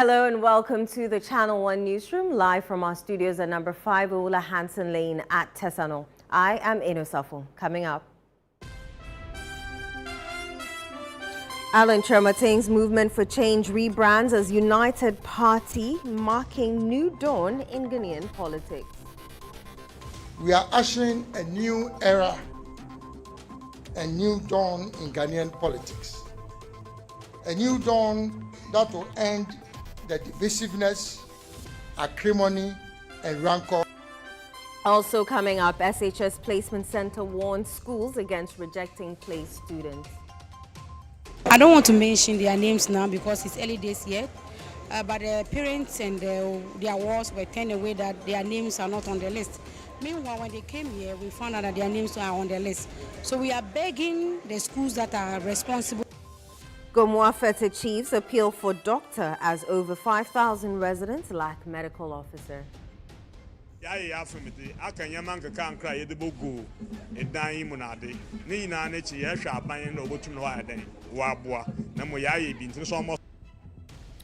Hello and welcome to the Channel 1 Newsroom, live from our studios at number 5 Ola Hansen Lane at Tesano. I am Inosafo. Coming up, Alan Chermating's Movement for Change rebrands as United Party, marking new dawn in Ghanaian politics. We are ushering a new era, a new dawn in Ghanaian politics. A new dawn that will end the divisiveness, acrimony, and rancor. Also coming up, SHS Placement Center warns schools against rejecting placed students. I don't want to mention their names now because it's early days yet, but the parents and their wards were turned away that their names are not on the list. Meanwhile, when they came here, we found out that their names are on the list. So we are begging the schools that are responsible. Gomoa Fetteh chiefs appeal for doctor as over 5,000 residents lack medical officer.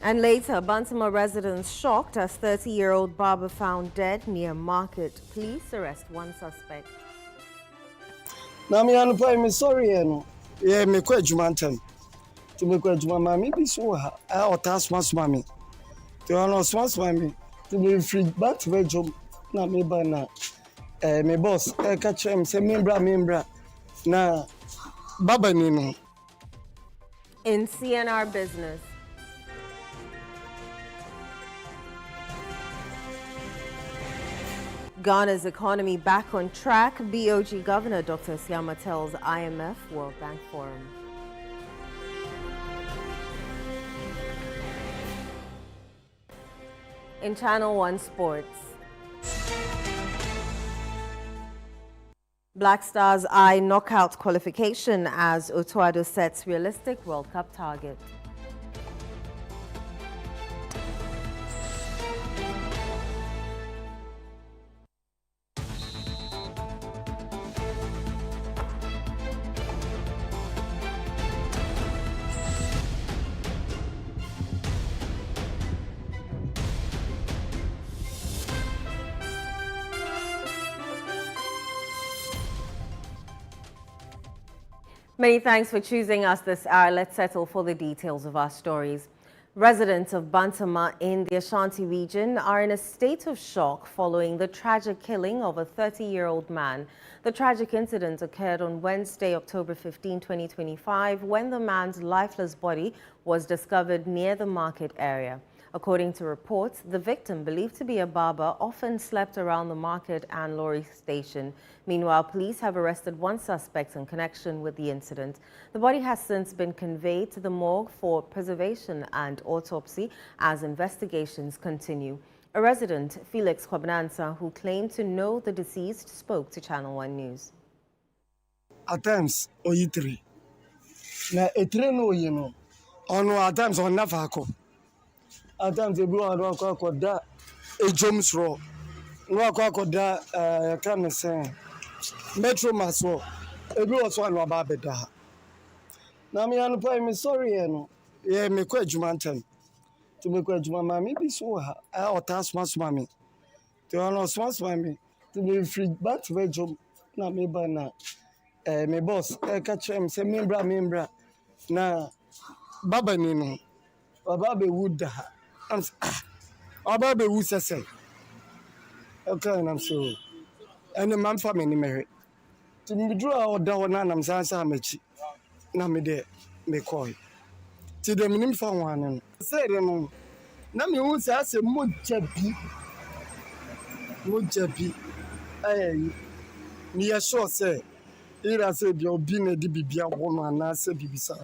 And later, Bantama residents shocked as 30-year-old barber found dead near market. Police arrest one suspect. I'm sorry, yeah, me quite jumantem. To me quite jumami be so or task once mammy. To honor once mammy. To be free back to job. Na me bana. Me boss, catch him, say membra. Na baba nino. In CNR business. Ghana's economy back on track. BOG Governor Dr. Siama tells IMF World Bank Forum. In Channel 1 Sports. Black Stars eye knockout qualification as Otoado sets realistic World Cup target. Many thanks for choosing us this hour. Let's settle for the details of our stories. Residents of Bantama in the Ashanti region are in a state of shock following the tragic killing of a 30-year-old man. The tragic incident occurred on Wednesday, October 15, 2025, when the man's lifeless body was discovered near the market area. According to reports, the victim, believed to be a barber, often slept around the market and lorry station. Meanwhile, police have arrested one suspect in connection with the incident. The body has since been conveyed to the morgue for preservation and autopsy as investigations continue. A resident, Felix Kwabnansa, who claimed to know the deceased, spoke to Channel 1 News. At times, oyitri. Na etre no yino. Ono at times on nafako. At times, the blue and rock da a James Row. No da can say Metro Maswo. A blue was one about better. Now, me sorry, yeah, me quite jumantem. To me quite jumama, maybe so or task once mammy. To honor once mammy. To be free back to job. Na me bana. Me boss, catch him, say membra. Na baba nino. Baba wood da. Baba wood say. Okay, and I'm so. And the man family married. To me draw or down and I'm sansa mechi. Na me de me call. To the minimum for one. Say no. Na me who say mujabi. Hey, me sure say. Ira say be obi na di bibia wono na say bibisa.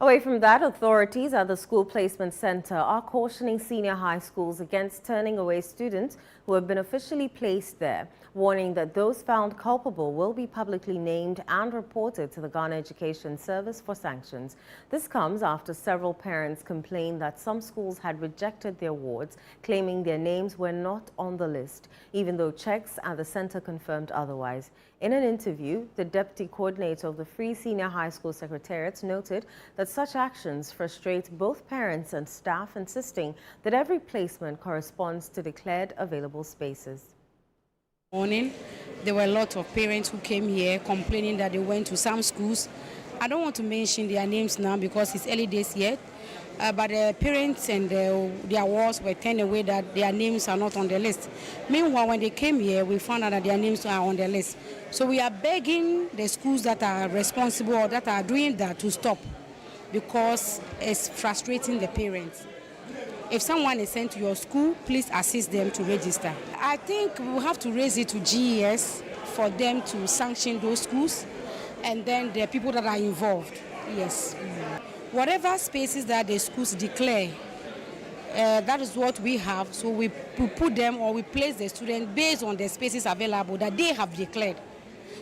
Away from that, authorities at the School Placement Center are cautioning senior high schools against turning away students who have been officially placed there, warning that those found culpable will be publicly named and reported to the Ghana Education Service for sanctions. This comes after several parents complained that some schools had rejected their wards, claiming their names were not on the list, even though checks at the center confirmed otherwise. In an interview, the deputy coordinator of the Free Senior High School Secretariat noted that but such actions frustrate both parents and staff, insisting that every placement corresponds to declared available spaces. Morning, there were a lot of parents who came here complaining that they went to some schools. I don't want to mention their names now because it's early days yet, but the parents and their wards were turned away that their names are not on the list. Meanwhile, when they came here, we found out that their names are on the list. So we are begging the schools that are responsible or that are doing that to stop, because it's frustrating the parents. If someone is sent to your school, please assist them to register. I think we will have to raise it to GES for them to sanction those schools and then the people that are involved. Yes. Whatever spaces that the schools declare, that is what we have. So we put them or we place the students based on the spaces available that they have declared.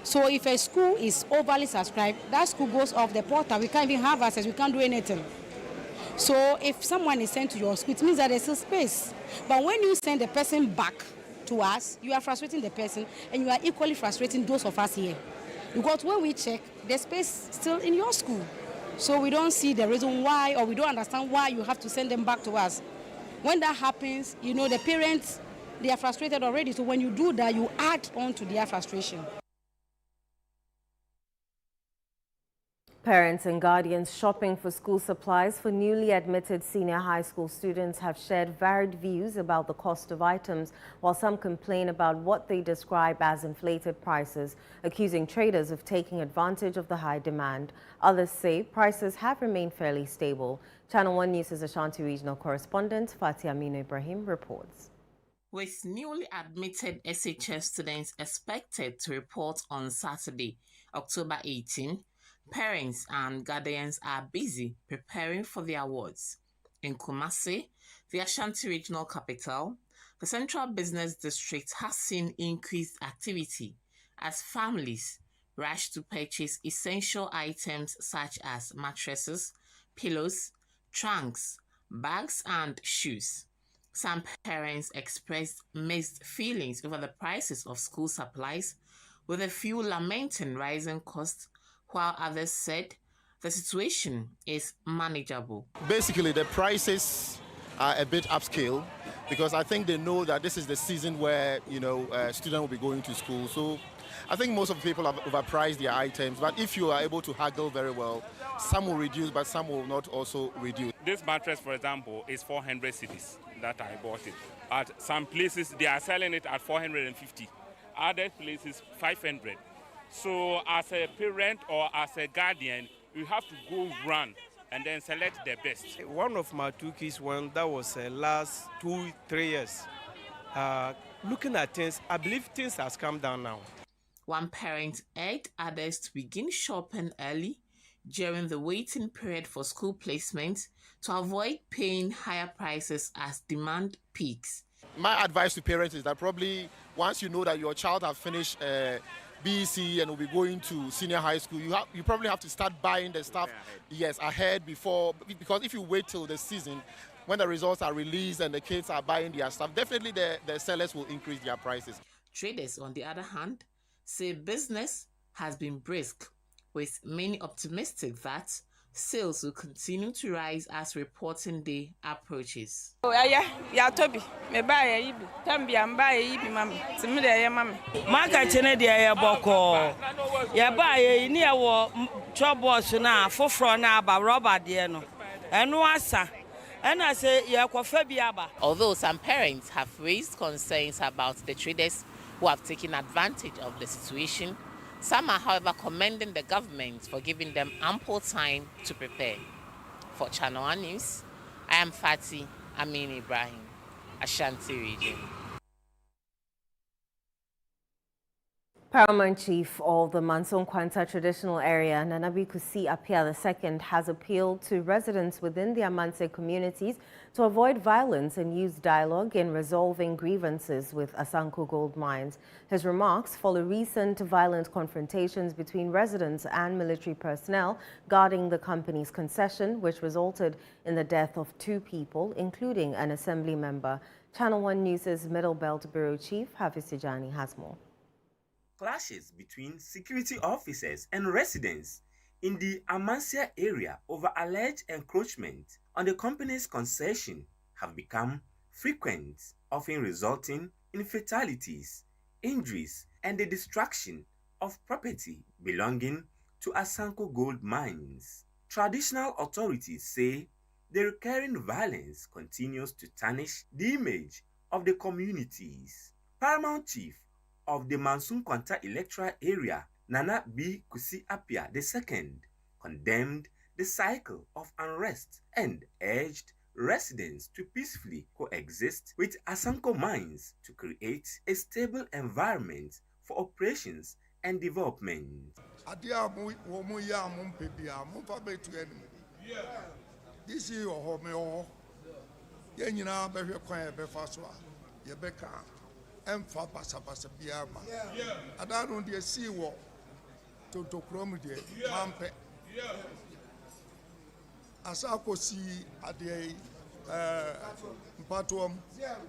So if a school is overly subscribed, that school goes off the portal. We can't even have access. We can't do anything. So if someone is sent to your school, it means that there's still space. But when you send the person back to us, you are frustrating the person, and you are equally frustrating those of us here. Because when we check, the space still in your school. So we don't see the reason why, or we don't understand why you have to send them back to us. When that happens, you know, the parents, they are frustrated already. So when you do that, you add on to their frustration. Parents and guardians shopping for school supplies for newly admitted senior high school students have shared varied views about the cost of items, while some complain about what they describe as inflated prices, accusing traders of taking advantage of the high demand. Others say prices have remained fairly stable. Channel 1 News' Ashanti regional correspondent Fatia Aminu Ibrahim reports. With newly admitted SHS students expected to report on Saturday, October 18, parents and guardians are busy preparing for the awards. In Kumasi, the Ashanti regional capital, the Central Business District has seen increased activity as families rush to purchase essential items such as mattresses, pillows, trunks, bags, and shoes. Some parents expressed mixed feelings over the prices of school supplies, with a few lamenting rising costs, while others said the situation is manageable. Basically, the prices are a bit upscale because I think they know that this is the season where, students will be going to school. So I think most of the people have overpriced their items, but if you are able to haggle very well, some will reduce, but some will not also reduce. This mattress, for example, is 400 cedis that I bought it. At some places, they are selling it at 450. Other places, 500. So as a parent or as a guardian, you have to go run and then select the best. One of my two kids went, that was last 2-3 years. Looking at things, I believe things has come down now. One parent urged others to begin shopping early during the waiting period for school placement to avoid paying higher prices as demand peaks. My advice to parents is that probably once you know that your child has finished BEC and will be going to senior high school, you probably have to start buying the stuff ahead before, because if you wait till the season, when the results are released and the kids are buying their stuff, definitely the sellers will increase their prices. Traders, on the other hand, say business has been brisk, with many optimistic that sales will continue to rise as reporting day approaches. Although some parents have raised concerns about the traders who have taken advantage of the situation, some are, however, commending the government for giving them ample time to prepare. For Channel 1 News, I am Fatia Aminu Ibrahim, Ashanti Region. Paramount Chief of the Manson Kwanta traditional area, Nanabi Kusi Apia II, has appealed to residents within the Amante communities to avoid violence and use dialogue in resolving grievances with Asanko Gold Mines. His remarks follow recent violent confrontations between residents and military personnel guarding the company's concession, which resulted in the death of 2 people, including an assembly member. Channel 1 News' Middle Belt Bureau Chief Hafiz Tijani has more. Clashes between security officers and residents in the Amansia area over alleged encroachment on the company's concession have become frequent, often resulting in fatalities, injuries, and the destruction of property belonging to Asanko Gold Mines. Traditional authorities say the recurring violence continues to tarnish the image of the communities. Paramount Chief of the Mansun Kwanta electoral area, Nana B. Kusi Apia II, condemned the cycle of unrest and urged residents to peacefully coexist with Asanko Mines to create a stable environment for operations and development. This is your home. Yenina be kwan be faso a ye beka emfa pasapasa biama adanu de si wo to krom de mampe asako si ade mpatom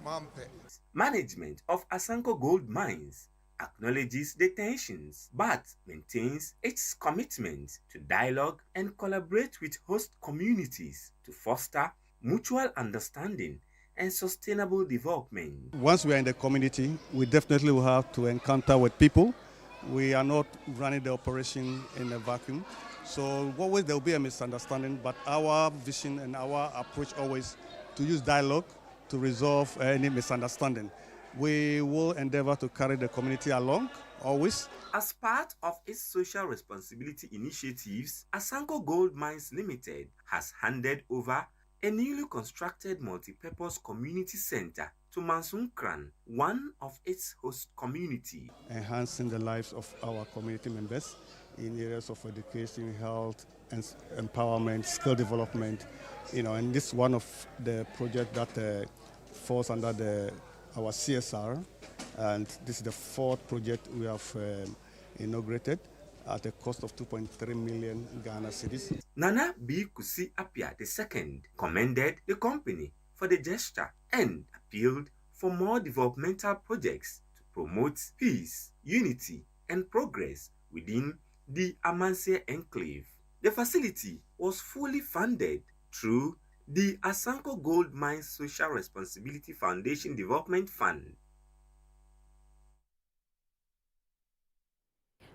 mampe. Management of Asanko Gold Mines acknowledges the tensions but maintains its commitment to dialogue and collaborate with host communities to foster mutual understanding and sustainable development. Once we are in the community, we definitely will have to encounter with people. We are not running the operation in a vacuum. So always there will be a misunderstanding, but our vision and our approach always to use dialogue to resolve any misunderstanding. We will endeavor to carry the community along, always. As part of its social responsibility initiatives, Asanko Gold Mines Limited has handed over a newly constructed multi-purpose community center to Mansunkran, one of its host community. Enhancing the lives of our community members in areas of education, health, and empowerment, skill development. And this is one of the projects that falls under our CSR, and this is the fourth project we have inaugurated at a cost of 2.3 million Ghana cedis. Nana B. Kusi Apia II commended the company for the gesture and appealed for more developmental projects to promote peace, unity, and progress within the Amansia enclave. The facility was fully funded through the Asanko Gold Mines Social Responsibility Foundation Development Fund.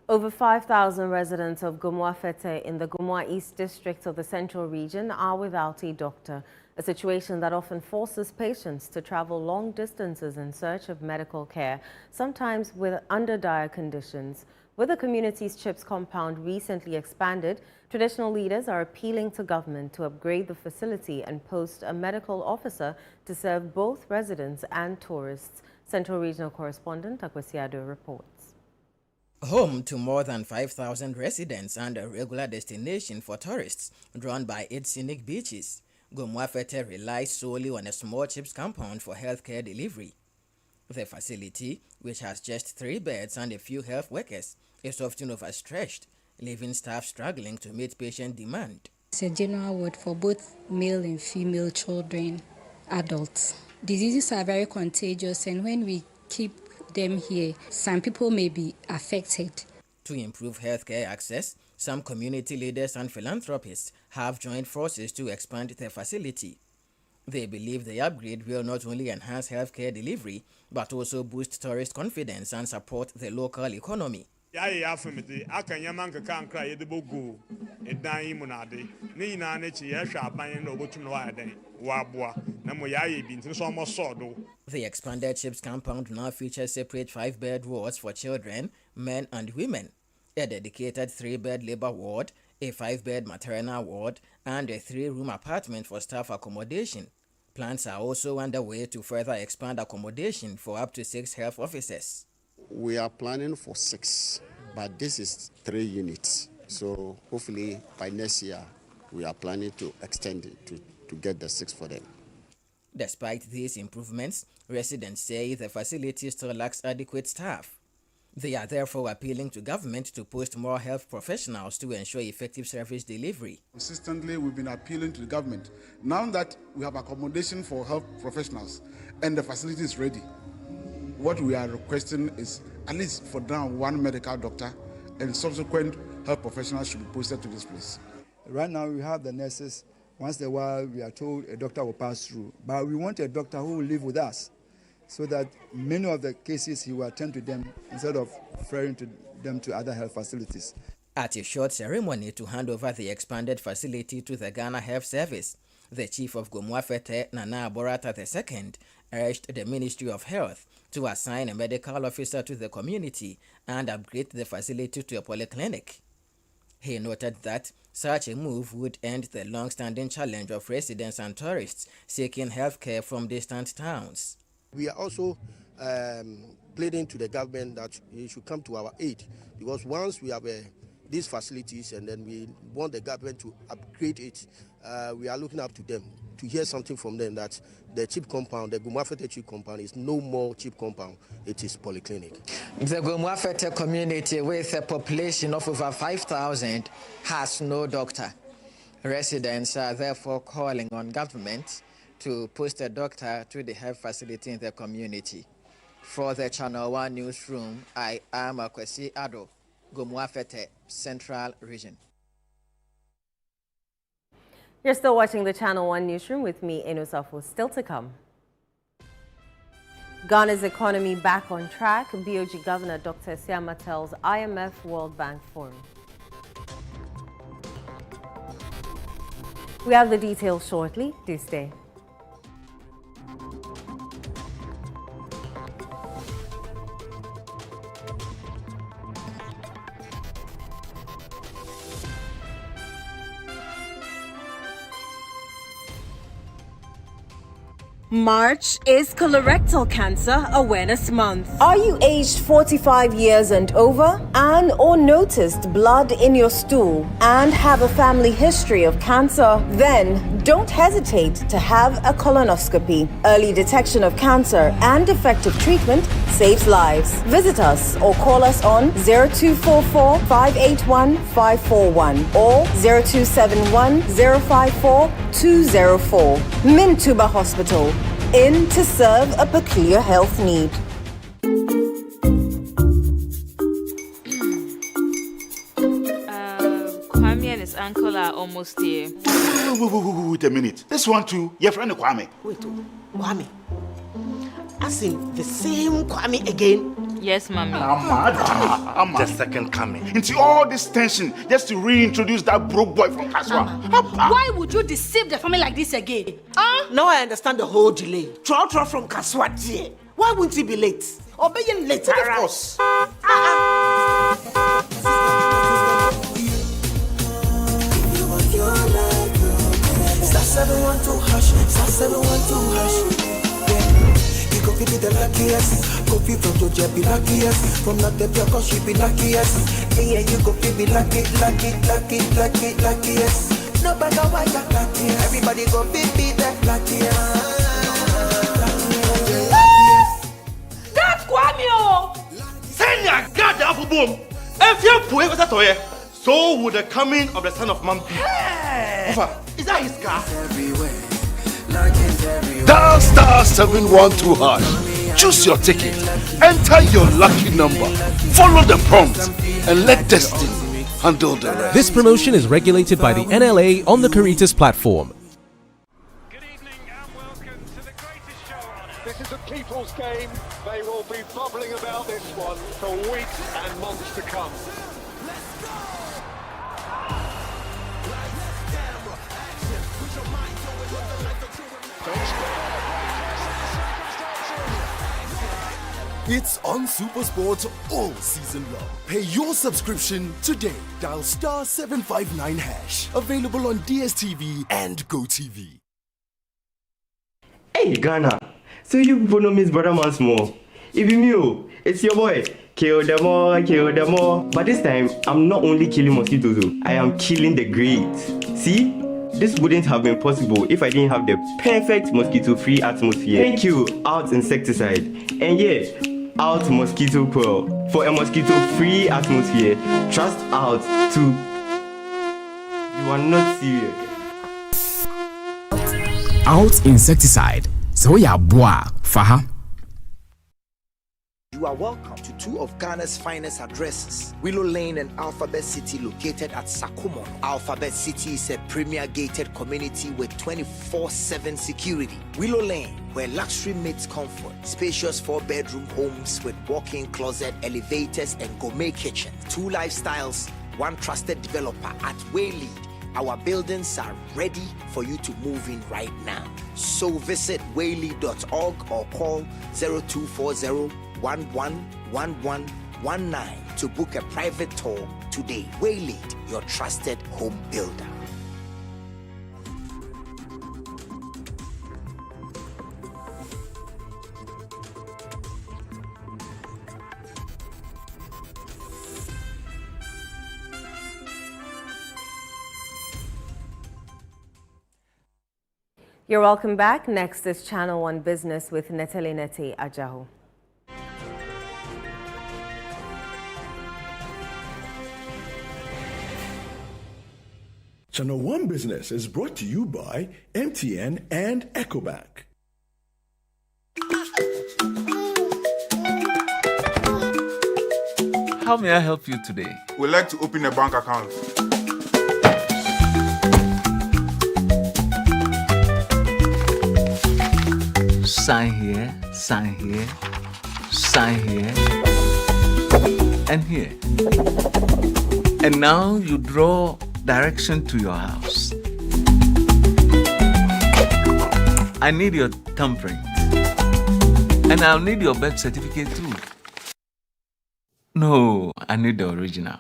Over 5,000 residents of Gomoa Fetteh in the Gomoa East District of the Central Region are without a doctor, a situation that often forces patients to travel long distances in search of medical care, sometimes with under-dire conditions. With the community's CHIPS compound recently expanded, traditional leaders are appealing to government to upgrade the facility and post a medical officer to serve both residents and tourists. Central Regional Correspondent Akwesiado reports. Home to more than 5,000 residents and a regular destination for tourists drawn by its scenic beaches, Gomoa Fetteh relies solely on a small CHIPS compound for healthcare delivery. The facility, which has just 3 beds and a few health workers, is often overstretched, leaving staff struggling to meet patient demand. It's a general ward for both male and female children, adults. Diseases are very contagious, and when we keep them here, some people may be affected. To improve healthcare access, some community leaders and philanthropists have joined forces to expand the facility. They believe the upgrade will not only enhance healthcare delivery, but also boost tourist confidence and support the local economy. The expanded CHIPS compound now features separate 5-bed wards for children, men and women, a dedicated 3-bed labor ward, a 5-bed maternal ward, and a 3-room apartment for staff accommodation. Plans are also underway to further expand accommodation for up to 6 health officers. We are planning for 6, but this is 3 units. So hopefully by next year, we are planning to extend it to get the 6 for them. Despite these improvements, residents say the facility still lacks adequate staff. They are therefore appealing to government to post more health professionals to ensure effective service delivery. Consistently, we've been appealing to the government. Now that we have accommodation for health professionals and the facility is ready, what we are requesting is at least for now 1 medical doctor and subsequent health professionals should be posted to this place. Right now we have the nurses. Once in a while we are told a doctor will pass through, but we want a doctor who will live with us so that many of the cases he will attend to them instead of referring to them to other health facilities. At a short ceremony to hand over the expanded facility to the Ghana Health Service, the chief of Gomoa Fetteh, Nana Aborata II, urged the Ministry of Health to assign a medical officer to the community and upgrade the facility to a polyclinic. He noted that such a move would end the long-standing challenge of residents and tourists seeking health care from distant towns. We are also pleading to the government that it should come to our aid, because once we have these facilities and then we want the government to upgrade it, we are looking up to them to hear something from them that the cheap compound, the Gomoa Fetteh cheap compound, is no more cheap compound, it is polyclinic. The Gomoa Fetteh community, with a population of over 5,000, has no doctor. Residents are therefore calling on government to post a doctor to the health facility in the community. For the Channel 1 Newsroom, I am Akwesi Ado, Gomoa Fetteh, Central Region. You're still watching the Channel 1 Newsroom with me, Enosafo. Still to come. Ghana's economy back on track. BOG Governor Dr. Siama tells IMF World Bank Forum. We have the details shortly. Do stay. March is Colorectal Cancer Awareness Month. Are you aged 45 years and over and or noticed blood in your stool and have a family history of cancer? Then don't hesitate to have a colonoscopy. Early detection of cancer and effective treatment saves lives. Visit us or call us on 0244 581 541 or 0271 054 204. Mintuba Hospital, in to serve a peculiar health need. Kwame and his uncle are almost here. Wait a minute. This one too, your friend Kwame. Wait, Kwame? As in the same Kwame again? Yes, Mommy. I'm the second coming. Into all this tension just to reintroduce that broke boy from Kaswa. Why would you deceive the family like this again? Now I understand the whole delay. Trotro from Kaswa dear. Why wouldn't he be late? Or be late? Of course. Star 712 hash, star 712 hash. Coffee be the luckiest. Coffee from Georgia be luckiest. From not the cause she be luckiest. Yeah, you coffee be luckiest. Nobody why you luckiest. Everybody go be the luckiest. That's Kwame! Send your God the apple boom. If you put it toy, so would the coming of the son of man be. Is that his car? Everywhere. Dial star 712 hash. Choose your ticket. Enter your lucky number. Follow the prompts and let destiny handle the rest. This promotion is regulated by the NLA on the Caritas platform. This is a people's game. They will be bubbling about this one for weeks and months to come. It's on SuperSport all season long. Pay your subscription today. Dial star 759 hash. Available on DSTV and GoTV. Hey Ghana, so you people know Miss Brother Man Small. If you knew, it's your boy. Kill them all. But this time, I'm not only killing mosquitoes, I am killing the grades. See? This wouldn't have been possible if I didn't have the perfect mosquito-free atmosphere. Thank you, Out Insecticide. And yeah, Out Mosquito Coil. For a mosquito-free atmosphere, trust Out to... You are not serious. Out Insecticide. So ya boa, faha. you are welcome to two of Ghana's finest addresses, Willow Lane and Alphabet City, located at Sakumono. Alphabet City is a premier gated community with 24/7 security. Willow Lane, where luxury meets comfort, spacious 4-bedroom homes with walk-in closet, elevators, and gourmet kitchens. Two lifestyles, one trusted developer at Waylead. Our buildings are ready for you to move in right now. So visit waylead.org or call 0240-111119 to book a private tour today. Waylead, your trusted home builder. You're welcome back. Next is Channel 1 Business with Netele Nete Ajaho. Channel 1 Business is brought to you by MTN and EcoBank. How may I help you today? We'd like to open a bank account. Sign here, sign here, sign here, and here. And now you draw direction to your house. I need your thumbprint. And I'll need your birth certificate too. No, I need the original.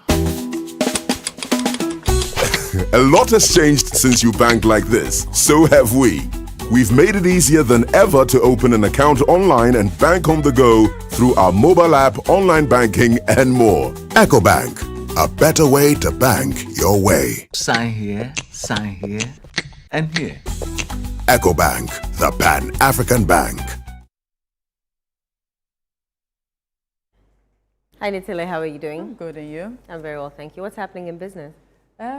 A lot has changed since you bank like this. So have we. We've made it easier than ever to open an account online and bank on the go through our mobile app, online banking, and more. EcoBank, a better way to bank your way. Sign here, and here. EcoBank, the Pan-African Bank. Hi Netele, how are you doing? I'm good, and you? I'm very well, thank you. What's happening in business?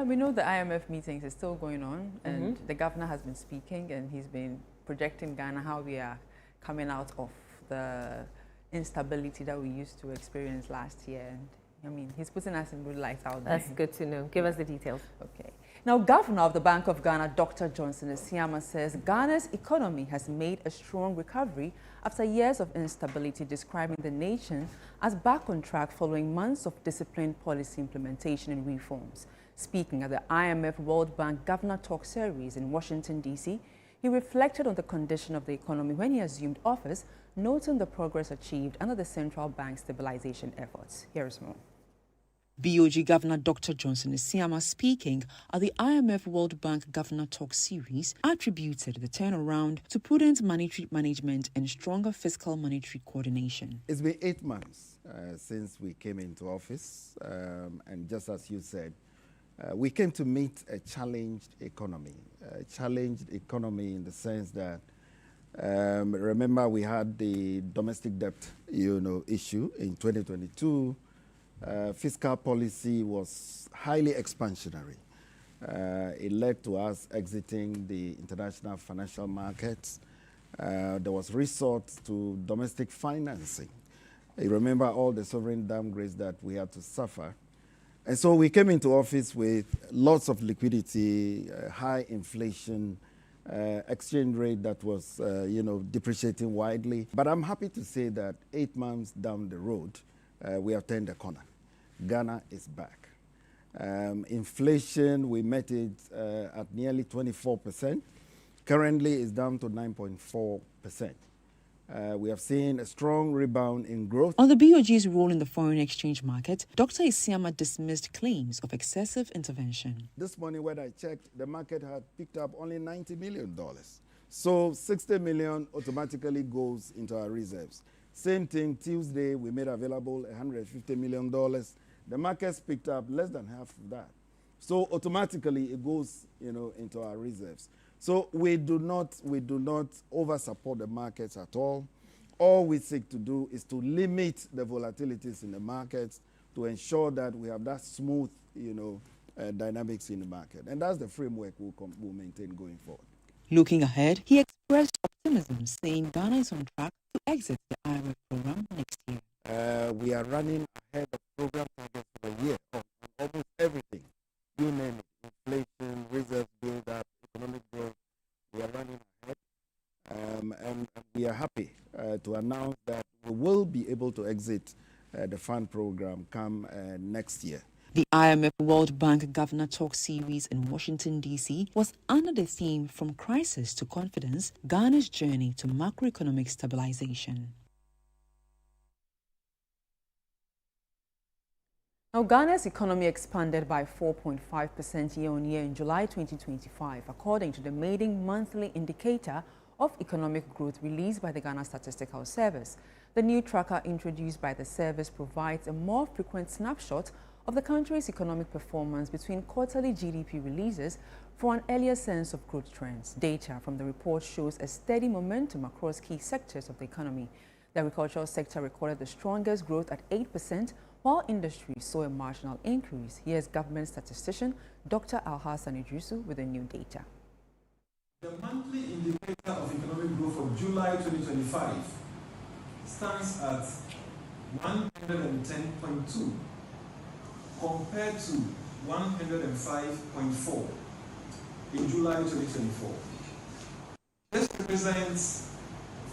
We know the IMF meetings is still going on, and the governor has been speaking, and he's been projecting Ghana how we are coming out of the instability that we used to experience last year. And I mean, he's putting us in good light out there. That's good to know. Give us the details. Okay. Now, Governor of the Bank of Ghana, Dr. Johnson Esiama, says Ghana's economy has made a strong recovery after years of instability, describing the nation as back on track following months of disciplined policy implementation and reforms. Speaking at the IMF World Bank Governor Talk Series in Washington, D.C., he reflected on the condition of the economy when he assumed office, noting the progress achieved under the central bank stabilization efforts. Here is more. BOG Governor Dr. Johnson Esiama, speaking at the IMF World Bank Governor Talk Series, attributed the turnaround to prudent monetary management and stronger fiscal monetary coordination. It's been 8 months since we came into office, and just as you said, we came to meet a challenged economy in the sense that, remember, we had the domestic debt, issue in 2022. Fiscal policy was highly expansionary. It led to us exiting the international financial markets. There was resort to domestic financing. You remember all the sovereign downgrades that we had to suffer. And so we came into office with lots of liquidity, high inflation, exchange rate that was, depreciating widely. But I'm happy to say that 8 months down the road, we have turned the corner. Ghana is back. Inflation, we met it at nearly 24%. Currently, it's down to 9.4%. We have seen a strong rebound in growth. On the BOG's role in the foreign exchange market, Dr. Esiama dismissed claims of excessive intervention. This morning when I checked, the market had picked up only $90 million. So $60 million automatically goes into our reserves. Same thing, Tuesday, we made available $150 million. The market's picked up less than half of that. So automatically it goes, into our reserves. So we do not over-support the markets at all. All we seek to do is to limit the volatilities in the markets to ensure that we have that smooth, dynamics in the market. And that's the framework we'll maintain going forward. Looking ahead, he expressed optimism, saying Ghana is on track to exit the IMF program next year. We are running ahead of program targets for the year on almost everything. You name it, inflation, reserve build-up, economic growth. We are running ahead. And we are happy to announce that we will be able to exit the fund program come next year. The IMF World Bank Governor Talk Series in Washington, D.C. was under the theme From Crisis to Confidence, Ghana's Journey to Macroeconomic Stabilization. Now, Ghana's economy expanded by 4.5% year-on-year in July 2025, according to the maiden monthly indicator of economic growth released by the Ghana Statistical Service. The new tracker introduced by the service provides a more frequent snapshot of the country's economic performance between quarterly GDP releases for an earlier sense of growth trends. Data from the report shows a steady momentum across key sectors of the economy. The agricultural sector recorded the strongest growth at 8%, while industry saw a marginal increase. Here's government statistician Dr. Alhassan Idrisu with the new data. The monthly indicator of economic growth for July 2025 stands at 110.2 compared to 105.4 in July 2024. This represents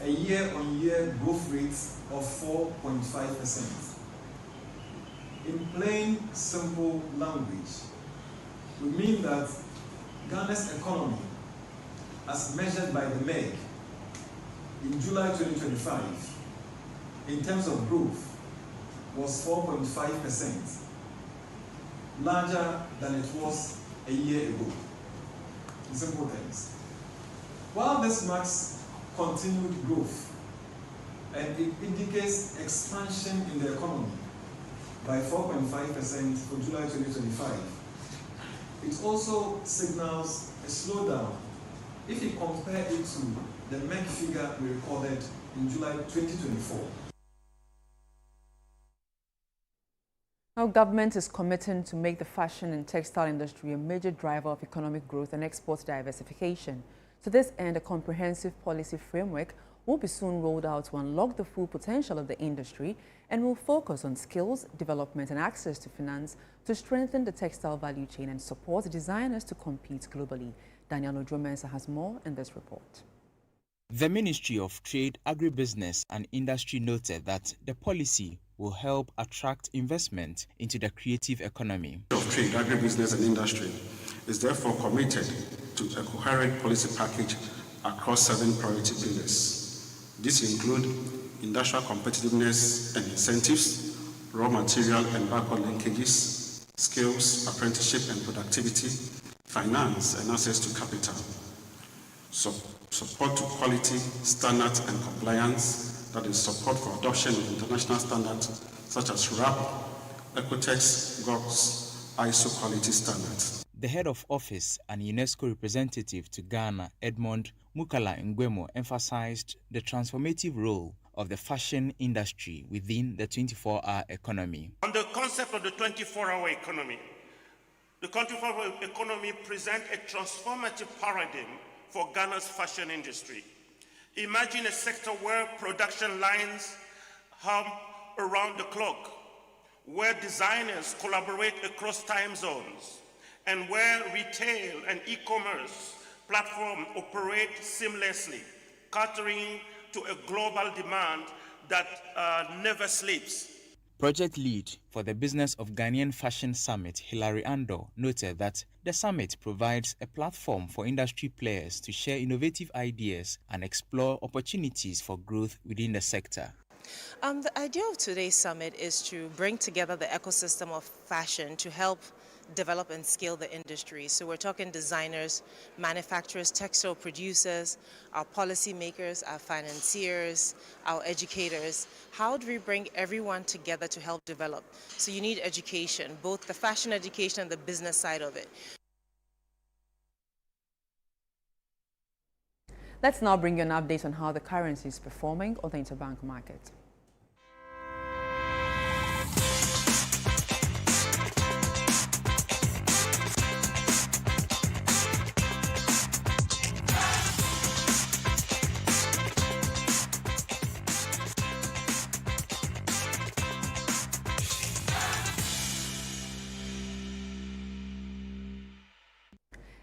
a year-on-year growth rate of 4.5%. In plain, simple language, we mean that Ghana's economy, as measured by the MEG in July 2025, in terms of growth, was 4.5%, larger than it was a year ago, in simple terms. While this marks continued growth and it indicates expansion in the economy by 4.5% for July 2025, it also signals a slowdown if you compare it to the MEG figure we recorded in July 2024. Now, government is committing to make the fashion and textile industry a major driver of economic growth and export diversification. To this end, a comprehensive policy framework will be soon rolled out to unlock the full potential of the industry and will focus on skills, development and access to finance to strengthen the textile value chain and support designers to compete globally. Daniel Ojo-Mensah has more in this report. The Ministry of Trade, Agribusiness and Industry noted that the policy will help attract investment into the creative economy. Of Trade, Agribusiness and Industry is therefore committed to a coherent policy package across 7 priority pillars. These include industrial competitiveness and incentives, raw material and backward linkages, skills, apprenticeship and productivity, finance and access to capital, support to quality, standards and compliance, that is support for adoption of international standards such as RAP, Ecotex, GOTS, ISO quality standards. The head of office and UNESCO representative to Ghana, Edmond Mukala Ngwemo, emphasized the transformative role of the fashion industry within the 24-hour economy. On the concept of the 24-hour economy, the 24-hour economy presents a transformative paradigm for Ghana's fashion industry. Imagine a sector where production lines hum around the clock, where designers collaborate across time zones, and where retail and e-commerce platforms operate seamlessly, catering to a global demand that never sleeps. Project lead for the Business of Ghanaian Fashion Summit, Hilary Ando, noted that the summit provides a platform for industry players to share innovative ideas and explore opportunities for growth within the sector. The idea of today's summit is to bring together the ecosystem of fashion to help develop and scale the industry. So we're talking designers, manufacturers, textile producers, our policymakers, our financiers, our educators. How do we bring everyone together to help develop? So you need education, both the fashion education and the business side of it. Let's now bring you an update on how the currency is performing on the interbank market.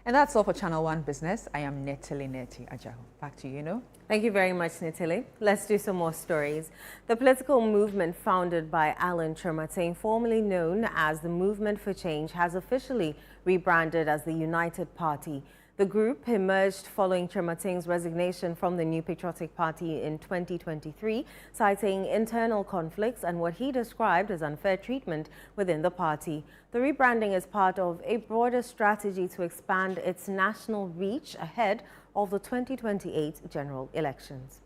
And that's all for Channel 1 Business. I am Netili Neti Ajahu. Back to you, No. Thank you very much, Netili. Let's do some more stories. The political movement founded by Alan Tremateng, formerly known as the Movement for Change, has officially rebranded as the United Party. The group emerged following Tremateng's resignation from the New Patriotic Party in 2023, citing internal conflicts and what he described as unfair treatment within the party. The rebranding is part of a broader strategy to expand its national reach ahead of the 2028 general elections.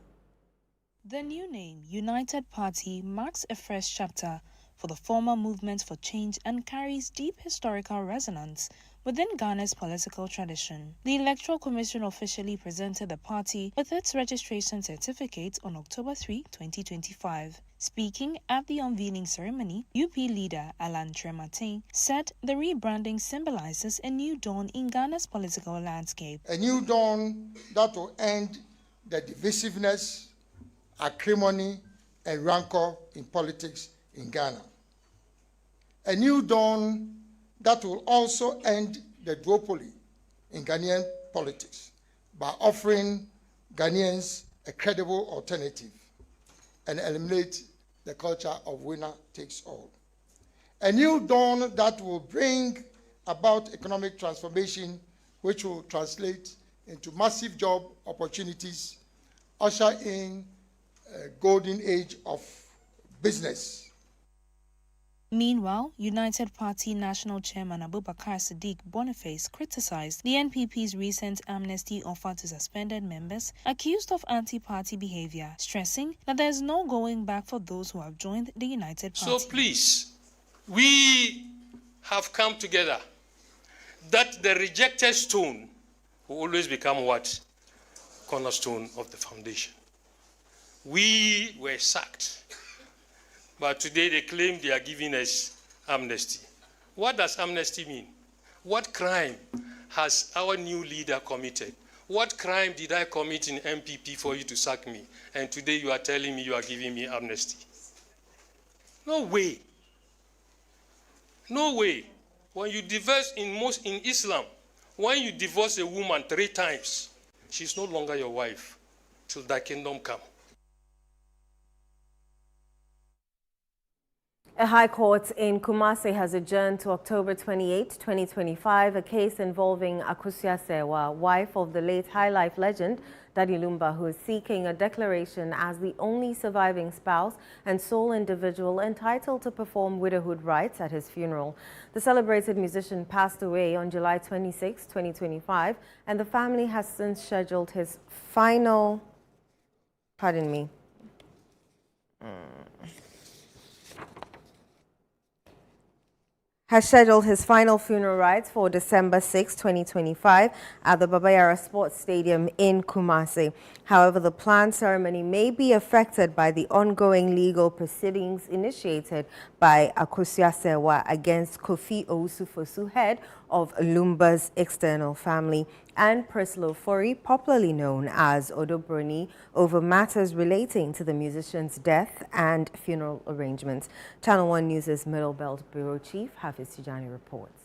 The new name, United Party, marks a fresh chapter for the former Movement for Change and carries deep historical resonance within Ghana's political tradition. The Electoral Commission officially presented the party with its registration certificate on October 3, 2025. Speaking at the unveiling ceremony, UP leader Alan Tremateng said the rebranding symbolizes a new dawn in Ghana's political landscape. A new dawn that will end the divisiveness, acrimony, and rancor in politics in Ghana. A new dawn that will also end the duopoly in Ghanaian politics by offering Ghanaians a credible alternative and eliminate the culture of winner takes all. A new dawn that will bring about economic transformation, which will translate into massive job opportunities, usher in a golden age of business. Meanwhile, United Party National Chairman Abubakar Sadiq Boniface criticized the NPP's recent amnesty offer to suspended members accused of anti-party behavior, stressing that there is no going back for those who have joined the United Party. So please, we have come together that the rejected stone will always become what? Cornerstone of the foundation. We were sacked. But today they claim they are giving us amnesty. What does amnesty mean? What crime has our new leader committed? What crime did I commit in MPP for you to sack me? And today you are telling me you are giving me amnesty. No way. No way. When you divorce in Islam, when you divorce a woman 3 times, she's no longer your wife till thy kingdom come. A high court in Kumasi has adjourned to October 28, 2025, a case involving Akusia Sewa, wife of the late High Life legend Daddy Lumba, who is seeking a declaration as the only surviving spouse and sole individual entitled to perform widowhood rites at his funeral. The celebrated musician passed away on July 26, 2025, and the family has since scheduled his final... Pardon me. Has scheduled his final funeral rites for December 6, 2025 at the Babayara Sports Stadium in Kumasi. However, the planned ceremony may be affected by the ongoing legal proceedings initiated by Akusia Sewa against Kofi Owusu-Fosu, head of Lumba's external family, and Prislo Fori, popularly known as Odobroni, over matters relating to the musician's death and funeral arrangements. Channel 1 News' Middle Belt Bureau Chief Hafiz Tijani reports.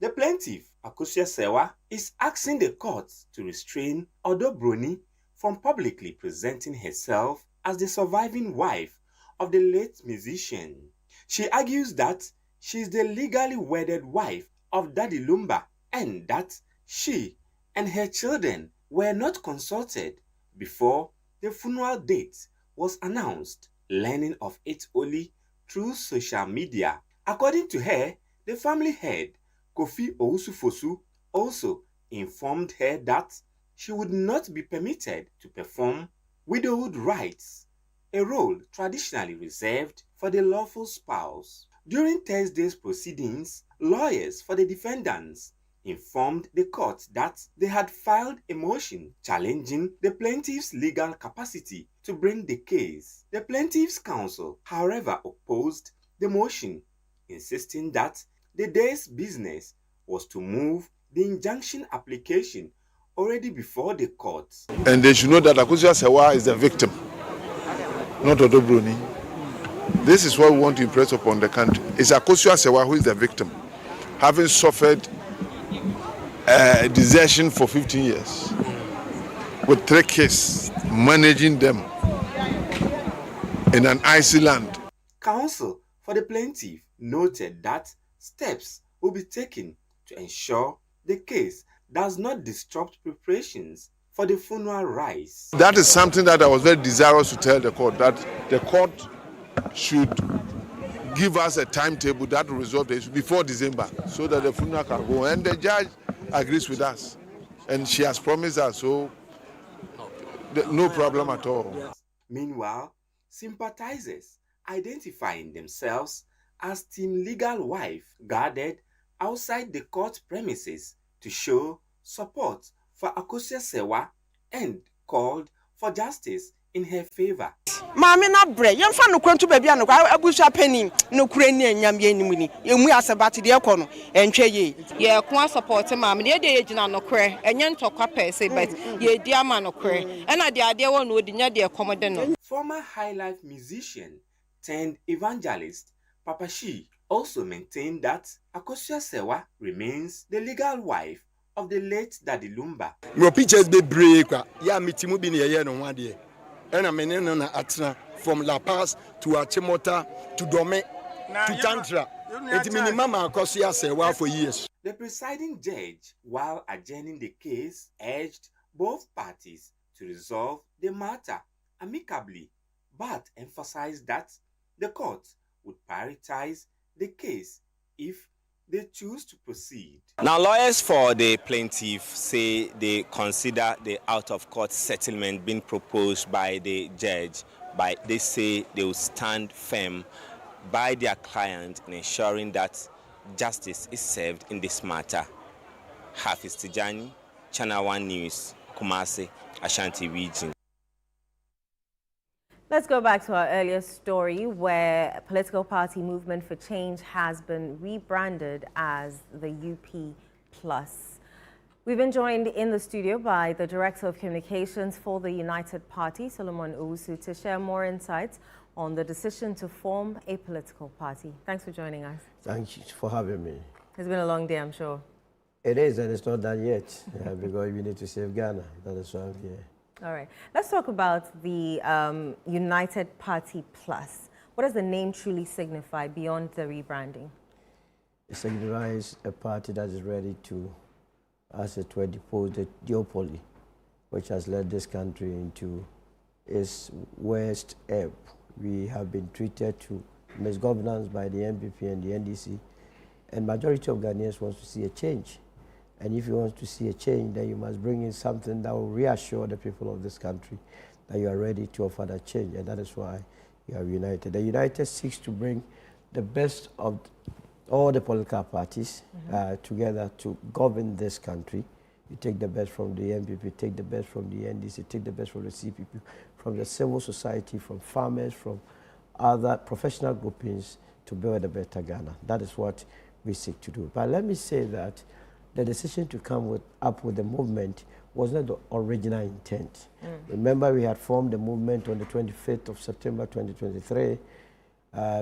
The plaintiff, Akusia Sewa, is asking the courts to restrain Odobroni from publicly presenting herself as the surviving wife of the late musician. She argues that she is the legally wedded wife of Daddy Lumba and that she and her children were not consulted before the funeral date was announced, learning of it only through social media. According to her, the family head, Kofi Owusu-Fosu, also informed her that she would not be permitted to perform widowhood rites, a role traditionally reserved for the lawful spouse. During Thursday's proceedings, lawyers for the defendants informed the court that they had filed a motion challenging the plaintiff's legal capacity to bring the case. The plaintiff's counsel, however, opposed the motion, insisting that the day's business was to move the injunction application already before the court. And they should know that Akusia Sewa is the victim, not Odobroni. This is what we want to impress upon the country. It's Akusia Sewa who is the victim, having suffered desertion for 15 years with 3 kids, managing them in an icy land. Counsel for the plaintiff noted that steps will be taken to ensure the case does not disrupt preparations for the funeral rites. That is something that I was very desirous to tell the court, that the court should give us a timetable that will resolve the issue before December so that the funeral can go. And the judge agrees with us. And she has promised us, so no problem at all. Meanwhile, sympathizers identifying themselves as Team Legal Wife gathered outside the court premises to show support for Akosua Sewa and called for justice in her favor. Mami na bre yem fa no kwantu ba bia no abusua pani no kura ni anyam ye nimu ni emu asabati de ekọ no entwe ye ye ko support mami de ye gina no kure enye ntokwa pese but ye di ama no kure ena de ade wo no odi nya de ekomode no. Former high life musician turned evangelist Papa Shi also maintained that Akosua Sewa remains the legal wife of the late Daddy Lumba. My pictures be break ya mitimu bi ne ye no ho ade. And I'm from La Paz to Achimota to Dome to Tantra. For years. The presiding judge, while adjourning the case, urged both parties to resolve the matter amicably, but emphasized that the court would prioritize the case if they choose to proceed. Now, lawyers for the plaintiff say they consider the out-of-court settlement being proposed by the judge, but they say they will stand firm by their client in ensuring that justice is served in this matter. Hafiz Tijani, Channel 1 News, Kumasi, Ashanti region. Let's go back to our earlier story where political party Movement for Change has been rebranded as the UP Plus. We've been joined in the studio by the Director of Communications for the United Party, Solomon Owusu, to share more insights on the decision to form a political party. Thanks for joining us. Thank you for having me. It's been a long day, I'm sure. It is, and it's not done yet, because we need to save Ghana. That is why I'm here. All right. Let's talk about the United Party Plus. What does the name truly signify beyond the rebranding? It signifies a party that is ready to, to depose the duopoly, which has led this country into its worst ebb. We have been treated to misgovernance by the NPP and the NDC, and majority of Ghanaians want to see a change. And if you want to see a change, then you must bring in something that will reassure the people of this country that you are ready to offer that change, and that is why you are united. The United seeks to bring the best of all the political parties together to govern this country. You take the best from the NPP, take the best from the NDC, take the best from the CPP, from the civil society, from farmers, from other professional groupings to build a better Ghana. That is what we seek to do. But let me say that the decision to come up with the movement was not the original intent. Remember, we had formed the movement on the 25th of September 2023,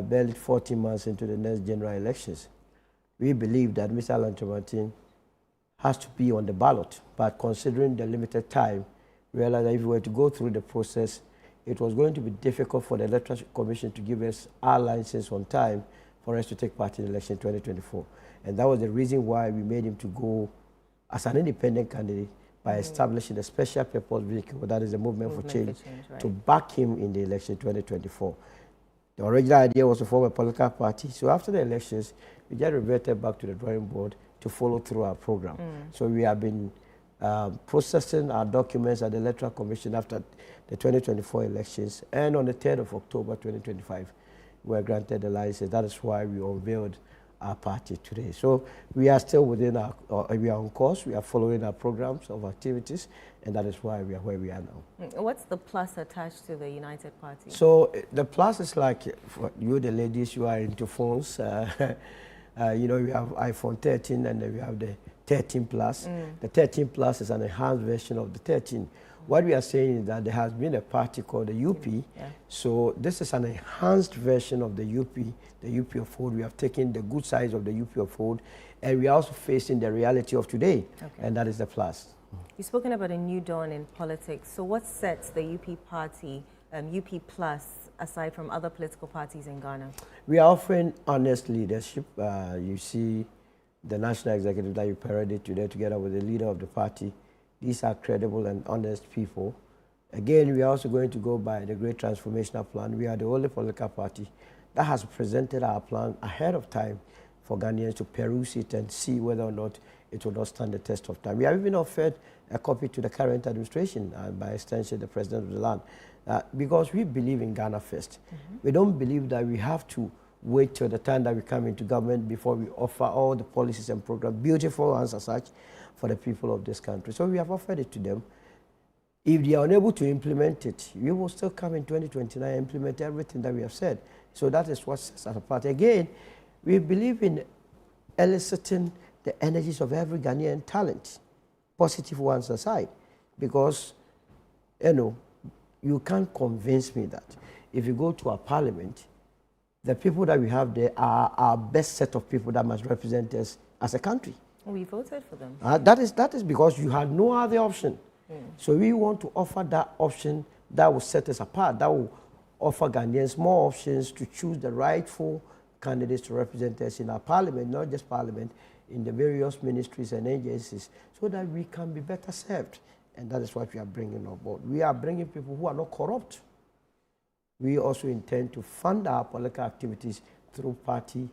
barely 14 months into the next general elections. We believe that Mr. Alan Martin has to be on the ballot, but considering the limited time, we realized that if we were to go through the process, it was going to be difficult for the Electoral Commission to give us our license on time for us to take part in the election 2024. And that was the reason why we made him to go as an independent candidate by establishing a special purpose vehicle, that is the Movement for Change, to back him in the election 2024. The original idea was to form a political party. So after the elections, we just reverted back to the drawing board to follow through our program. So we have been processing our documents at the Electoral Commission after the 2024 elections, and on the 3rd of October 2025, we were granted the license. That is why we unveiled our party today. So we are still within our, we are on course, we are following our programs of activities, and that is why we are where we are now. What's the plus attached to the United Party? So the plus is like, for you the ladies, you are into phones, you know, we have iPhone 13 and then we have the 13 Plus. The 13 Plus is an enhanced version of the 13, What we are saying is that there has been a party called the UP. So this is an enhanced version of the UP of old. We have taken the good sides of the UP of old, and we are also facing the reality of today, and that is the plus. You've spoken about a new dawn in politics. So what sets the UP party, UP Plus, aside from other political parties in Ghana? We are offering honest leadership. You see the national executive that you paraded today together with the leader of the party. These are credible and honest people. Again, we are also going to go by the Great Transformational Plan. We are the only political party that has presented our plan ahead of time for Ghanaians to peruse it and see whether or not it will not stand the test of time. We have even offered a copy to the current administration, by extension the president of the land, because we believe in Ghana first. We don't believe that we have to wait till the time that we come into government before we offer all the policies and programs, beautiful ones as such, for the people of this country. So we have offered it to them. If they are unable to implement it, we will still come in 2029 and implement everything that we have said. So that is what sets us apart. Again, we believe in eliciting the energies of every Ghanaian talent, positive ones aside, because, you know, you can't convince me that if you go to our parliament, the people that we have there are our best set of people that must represent us as a country. We voted for them. That is because you had no other option. So we want to offer that option that will set us apart, that will offer Ghanaians more options to choose the rightful candidates to represent us in our parliament, not just parliament, in the various ministries and agencies, so that we can be better served. And that is what we are bringing on board. We are bringing people who are not corrupt. We also intend to fund our political activities through party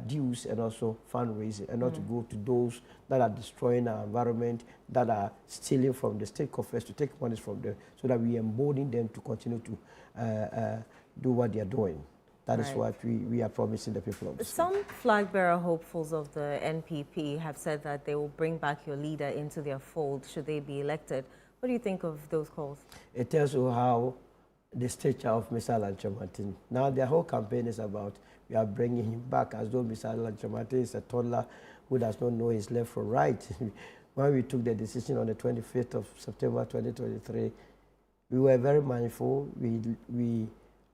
dues and also fundraising, and not to go to those that are destroying our environment, that are stealing from the state coffers to take money from them, so that we embolden them to continue to do what they are doing. That is what we are promising the people of the state. Some flag bearer hopefuls of the NPP have said that they will bring back your leader into their fold should they be elected. What do you think of those calls? It tells you how the stature of Mr. Alan Chamartin. Now their whole campaign is about we are bringing him back, as though Mr. Alan Chamartin is a toddler who does not know his left from right. When we took the decision on the 25th of September 2023, we were very mindful. We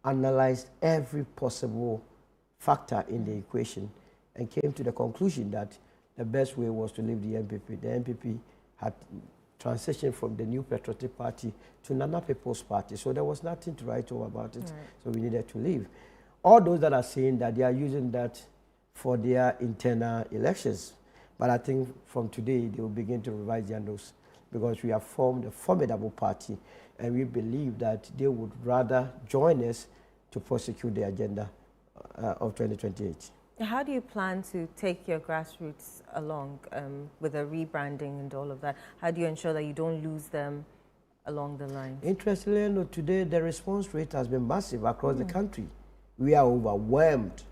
analyzed every possible factor in the equation and came to the conclusion that the best way was to leave the NPP. The NPP had transitioned from the New Patriotic Party to Nana People's Party, so there was nothing to write home about it, so we needed to leave. All those that are saying that they are using that for their internal elections, but I think from today they will begin to revise their nose, because we have formed a formidable party, and we believe that they would rather join us to prosecute the agenda of 2028. How do you plan to take your grassroots along with the rebranding and all of that? How do you ensure that you don't lose them along the line? Interestingly, today the response rate has been massive across the country. We are overwhelmed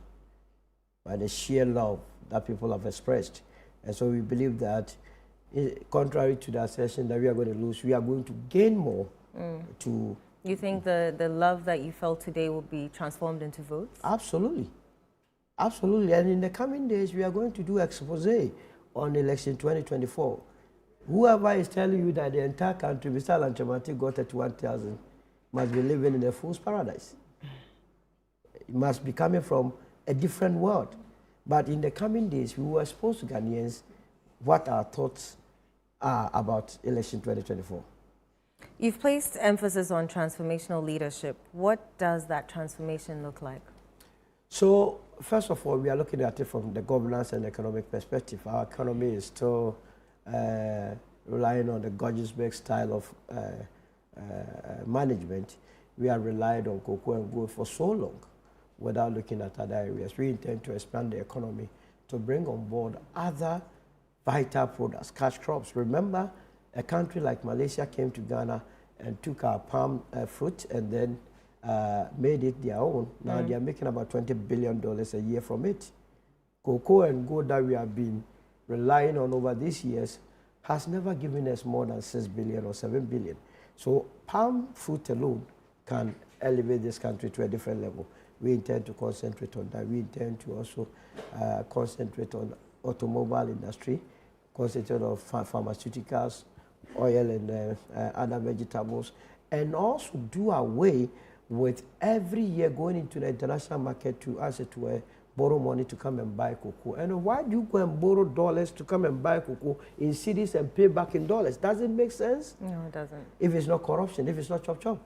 by the sheer love that people have expressed. And so we believe that, contrary to the assertion that we are going to lose, we are going to gain more. You think the love that you felt today will be transformed into votes? Absolutely. Absolutely. And in the coming days, we are going to do expose on election 2024. Whoever is telling you that the entire country, Mr. Alan Chamartin got 31,000, must be living in a fool's paradise. It must be coming from a different world. But in the coming days, we will expose to Ghanaians what our thoughts are about election 2024. You've placed emphasis on transformational leadership. What does that transformation look like? So, first of all, we are looking at it from the governance and economic perspective. Our economy is still relying on the Georgesburg style of management. We are relied on cocoa and gold for so long without looking at other areas. We intend to expand the economy to bring on board other vital products, cash crops. Remember, a country like Malaysia came to Ghana and took our palm fruit and then made it their own. Now they are making about $20 billion a year from it. Cocoa and gold that we have been relying on over these years has never given us more than 6 billion or 7 billion. So palm fruit alone can elevate this country to a different level. We intend to concentrate on that. We intend to also concentrate on automobile industry, concentrate on pharmaceuticals, oil and other vegetables, and also do away with every year going into the international market to, as it were, borrow money to come and buy cocoa. And why do you go and borrow dollars to come and buy cocoa in cedis and pay back in dollars? Does it make sense? No, it doesn't. If it's not corruption, if it's not chop.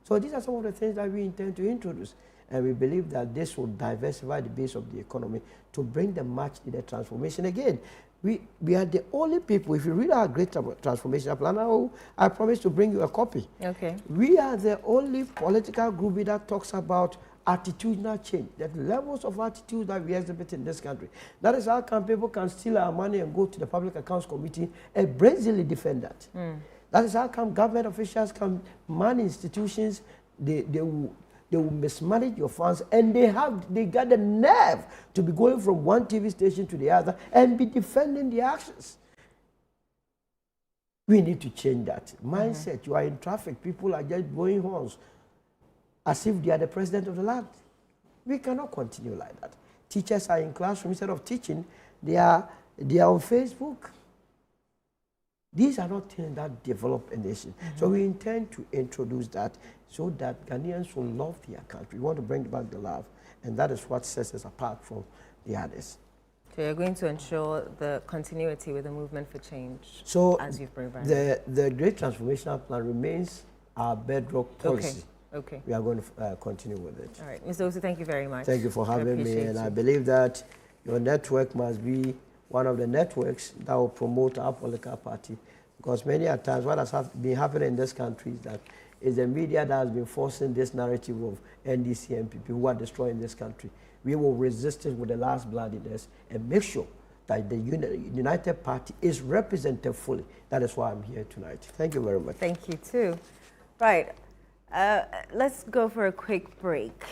So these are some of the things that we intend to introduce. And we believe that this will diversify the base of the economy to bring the much needed transformation. Again, we are the only people, if you read our great transformation plan, I promise to bring you a copy. Okay. We are the only political group that talks about attitudinal change, the levels of attitude that we exhibit in this country. That is how come people can steal our money and go to the Public Accounts Committee and brazenly defend that. That is how come government officials can man institutions, they will mismanage your funds, and they got the nerve to be going from one TV station to the other and be defending the actions. We need to change that mindset. You are in traffic, people are just blowing horns as if they are the president of the land. We cannot continue like that. Teachers are in classroom, instead of teaching, they are on Facebook. These are not things that develop a nation. So we intend to introduce that so that Ghanaians will love their country. We want to bring back the love, and that is what sets us apart from the others. So you're going to ensure the continuity with the movement for change, so as you've rebranded. The Great Transformational Plan remains our bedrock policy. Okay. We are going to continue with it. All right. Mr. Osu, thank you very much. Thank you for having me, and I believe that your network must be one of the networks that will promote our political party, because many a times what has been happening in this country is that it's the media that has been forcing this narrative of NDC and people who are destroying this country. We will resist it with the last bloodiness and make sure that the United Party is represented fully. That is why I'm here tonight. Thank you very much. Thank you too. Right. Let's go for a quick break.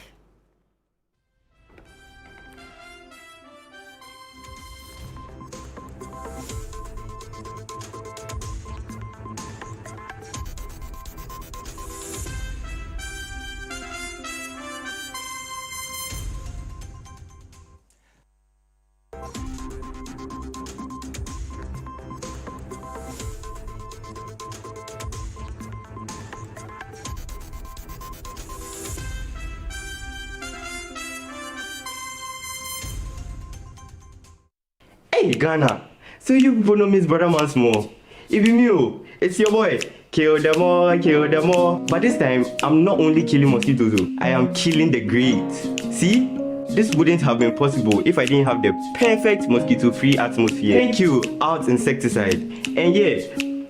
Hey, Ghana. So you people know Miss Brother Man's more. If you knew, it's your boy. Kill them all, kill them all. But this time, I'm not only killing mosquitoes, I am killing the great. See? This wouldn't have been possible if I didn't have the perfect mosquito-free atmosphere. Thank you, Out Insecticide. And yeah,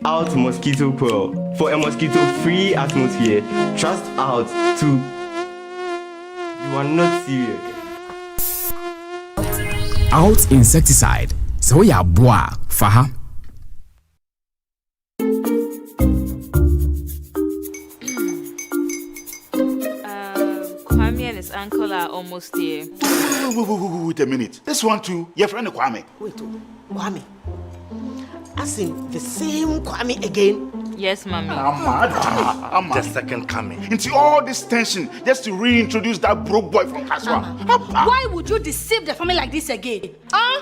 Out Mosquito Coil. For a mosquito-free atmosphere, trust Out to... You are not serious. Out Insecticide. So ya boa, faha. Kwame and his uncle are almost here. Wait a minute. This one too, your friend Kwame. Wait, Kwame? As in the same Kwame again? Yes, Mommy. The second coming. Into all this tension just to reintroduce that broke boy from Kaswa. Why would you deceive the family like this again?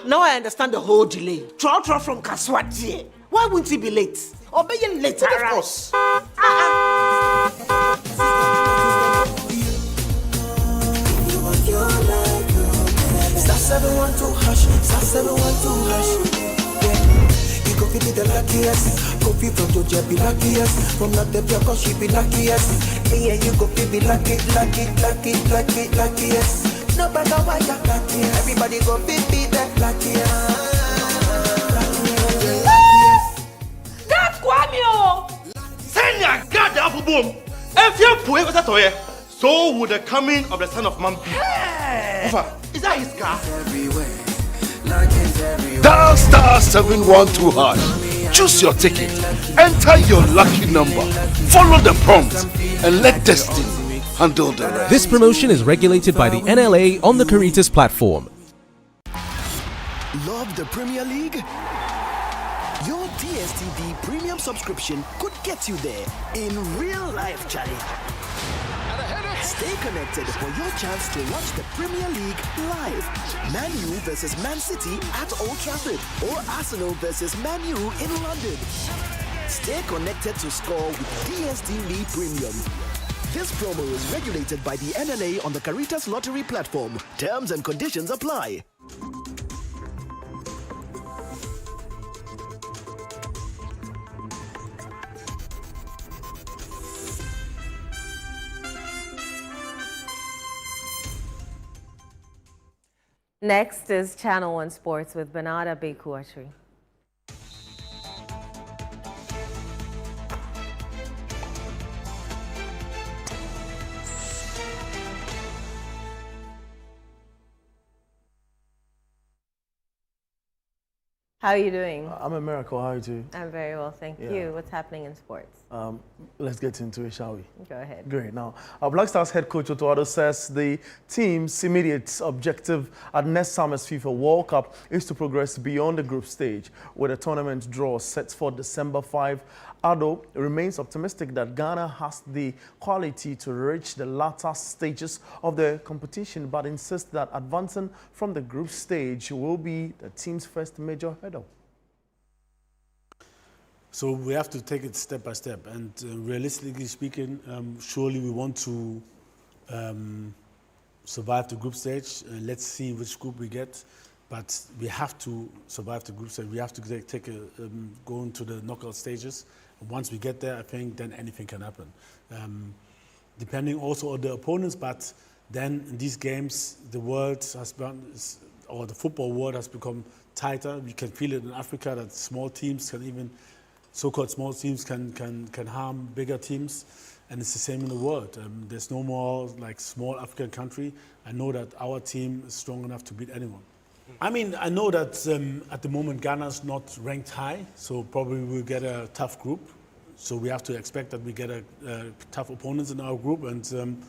Now I understand the whole delay. Troll from Kaswa dear. Why wouldn't he be late? Or be late, of course. Star 712 hash, star 712 hash. Go be the luckiest. Go be from Georgia, be luckiest. From not the cause she be luckiest. Me and you go be luckiest. No matter why you're luckiest. Everybody go be that luckiest. That's Kwame! Send your God the apple boom. If you're poor, what's that? So would the coming of the Son of Man be. Is that his car? Everywhere. Dial star 712 hash. Choose your ticket. Enter your lucky number. Follow the prompts and let destiny handle the rest. This promotion is regulated by the NLA on the Caritas platform. Love the Premier League? Your DSTV premium subscription could get you there in real life, Charlie. Stay connected for your chance to watch the Premier League live. Man U versus Man City at Old Trafford or Arsenal versus Man U in London. Stay Stay connected to score with DSTV Premium. This promo is regulated by the NLA on the Caritas Lottery platform. Terms and conditions apply. Next is Channel 1 Sports with Bernarda Bekuatri. How are you doing? I'm a miracle. How are you doing? I'm very well, thank you. What's happening in sports? Let's get into it, shall we? Go ahead. Great. Now, our Black Stars head coach Otoado says the team's immediate objective at next summer's FIFA World Cup is to progress beyond the group stage, with a tournament draw set for December 5. Ado remains optimistic that Ghana has the quality to reach the latter stages of the competition, but insists that advancing from the group stage will be the team's first major hurdle. So we have to take it step by step, and realistically speaking, surely we want to survive the group stage. Let's see which group we get, but we have to survive the group stage. We have to go into the knockout stages. Once we get there, I think then anything can happen. Depending also on the opponents, but then in these games, the world has been, or the football world has become tighter. We can feel it in Africa that small teams can even, so-called small teams can harm bigger teams, and it's the same in the world. There's no more like small African country. I know that our team is strong enough to beat anyone. I mean, I know that at the moment Ghana's not ranked high, so probably we'll get a tough group. So we have to expect that we get a tough opponents in our group, and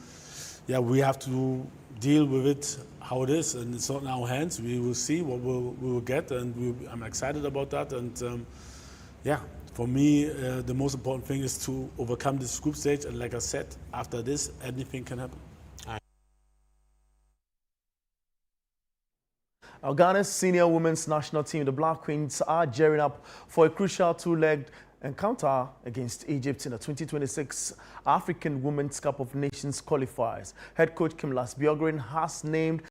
yeah, we have to deal with it how it is, and it's not in our hands. We will see what we will get, and I'm excited about that. And yeah, for me, the most important thing is to overcome this group stage, and like I said, after this, anything can happen. Our Ghana's senior women's national team, the Black Queens, are gearing up for a crucial two-legged encounter against Egypt in the 2026 African Women's Cup of Nations qualifiers. Head coach Kim Lasbiogren has named